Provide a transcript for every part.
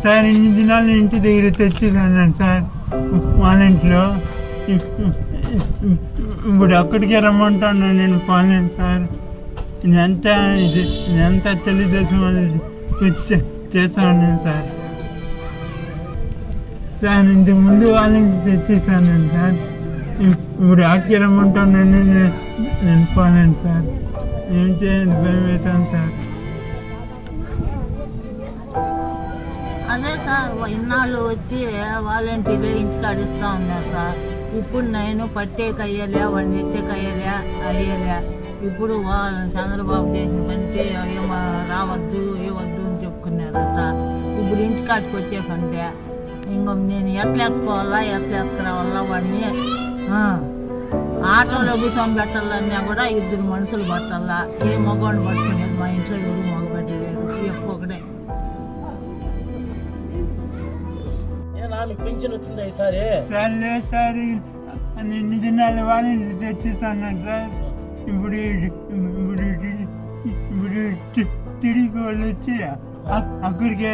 Sir ఇన్ని దినాలు ఇంటి దగ్గర తెచ్చేసాను సార్ వాలెంట్లో. ఇప్పుడు అక్కడికే రమ్మంటాను నేను వాలెంట్ సార్. ఇదంతా తెలుగుదేశం చేశాను సార్. సార్ ఇంతకు ముందు వాలెంట్ తెచ్చేసాను సార్. ఇప్పుడు అక్కడికే రమ్మంటాను నేను వాలెంట్ సార్. ఏం చేయండి భయం అవుతాను సార్. అదే సార్ ఇన్నాళ్ళు వచ్చి వాలంటీర్లు ఇంటికాడ ఇస్తూ ఉన్నారు సార్. ఇప్పుడు నేను పట్టేకి అయ్యలే, వాడిని ఎత్తేకి అయ్యలే. ఇప్పుడు చంద్రబాబు చేసిన పనికి ఏమో రావద్దు ఇవ్వద్దు అని చెప్పుకున్నారు సార్. ఇప్పుడు ఇంటికాడికి వచ్చే పంటే ఇంకో నేను ఎట్లా ఎత్తుకురావాలా వాడిని ఆటోలో కూర్చొని పెట్టాలన్నా కూడా 2 మనుషులు పట్టాలా. ఏ మగవాడిని పట్టుకునేది మా ఇంట్లో ఎవరు మగబెట్టలేదు, ఒక్కొక్కడే. పెన్షన్ వచ్చిందా ఈసారి? సార్ లేదు సార్, ఇన్ని దినాలు వాలెంట్ తెచ్చేసాను సార్. ఇప్పుడు టీడీపీ వాళ్ళు వచ్చి అక్కడికే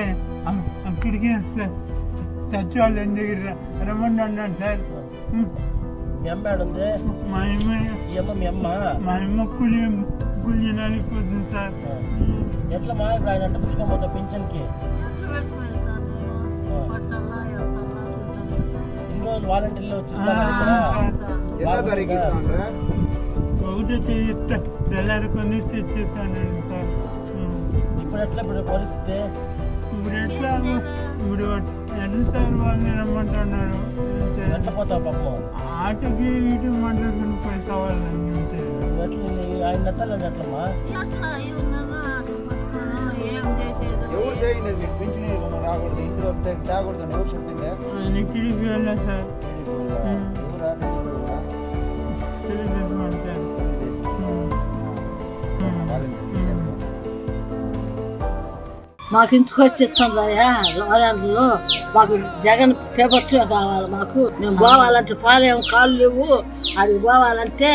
సచివాలయం దగ్గర రమ్మని అన్నాను సార్. మా అమ్మ కూలి నలిగిపోతుంది సార్. ఎట్లా మా ఆయన పుష్పం పెన్షన్ కి వాలంటీర్లు ఒకటి తెల్లారుకొని తెచ్చేసాను సార్. ఇప్పుడు ఎట్లా పరిస్థితి? ఇప్పుడు ఎట్లా సార్ వాళ్ళు రమ్మంటున్నారు. ఎట్లా పోతావు పాపం? ఆటోకి ఇటు మాట్లాడుకుని పైసా వాళ్ళని ఆయన నచ్చాలండి. ఎట్లమ్మా రాకూడదు ఇంట్లో తేకూడదు ఎవరు చెప్పిందే? టీడీపీ వెళ్ళా సార్. మాకు ఇంటికి వచ్చి ఇస్తుందయ్యా లాయర్లు. మాకు జగన్ ప్రభుత్వం కావాలి. మాకు మేము పోవాలంటే పాలేం కాళ్ళు లేవు. అది పోవాలంటే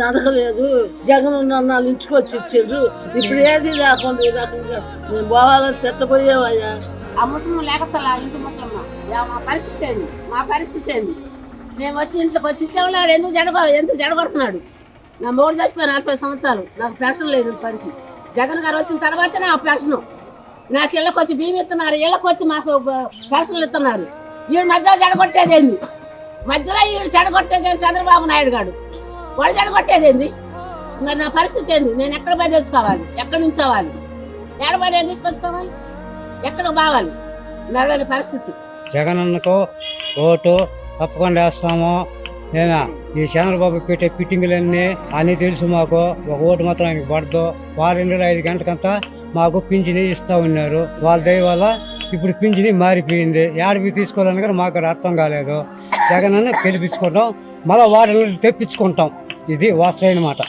నడకలేదు. జగన్ ఉన్న ఇంటికి వచ్చి ఇచ్చారు. ఇప్పుడు ఏది లేకుండా ఈ రకంగా మేము పోవాలని చెత్తపోయేవయ్యా. ఆ ముసలి లేకతలా ఇంటి ముసలమ్మ మా పరిస్థితి ఏంది? మా పరిస్థితి ఏంది? మేము వచ్చి ఇంట్లోకి వచ్చి ఇచ్చేవాళ్ళు ఎందుకు జడగొడుతున్నాడు? నా మూడు చచ్చిపోయి 40 సంవత్సరాలు నాకు పెన్షన్ లేదు. పనికి జగన్ గారు వచ్చిన తర్వాత నాకు పెన్షన్. నాకు ఇళ్ళకి వచ్చి బియ్యం ఇస్తున్నారు, ఇళ్ళకి వచ్చి మాకు పెన్షన్లు ఇస్తున్నారు. వీడు మధ్యలో జడగొట్టేది ఏంది? మధ్యలో వీడు జడగొట్టేది చంద్రబాబు నాయుడు గారు. వాడు జడగొట్టేది ఏంది? మరి నా పరిస్థితి ఏంది? నేను ఎక్కడ పోయి తెచ్చుకోవాలి? ఎక్కడి నుంచి అవ్వాలి? ఎక్కడ పోయి నేను తీసుకొచ్చుకోవాలి? ఎక్కడ బావాలి? నడవని పరిస్థితి. జగన్ అన్నకు ఓటు తప్పకుండా వేస్తాము. నేను ఈ చంద్రబాబు పెట్టే ఫిట్టింగ్లన్నీ అన్నీ తెలుసు మాకు. ఒక ఓటు మాత్రం ఆయనకు పడదు. 5 గంటలకంతా మాకు పింఛని ఇస్తూ ఉన్నారు. వాళ్ళ దయ వల్ల ఇప్పుడు పింఛని మారిపోయింది. ఏడవి తీసుకోవాలని కూడా మాకు అర్థం కాలేదు. జగన్ అన్న గెలిపించుకుంటాం, మళ్ళీ 6 నెలలు తెప్పించుకుంటాం. ఇది వాస్తవమైన మాట.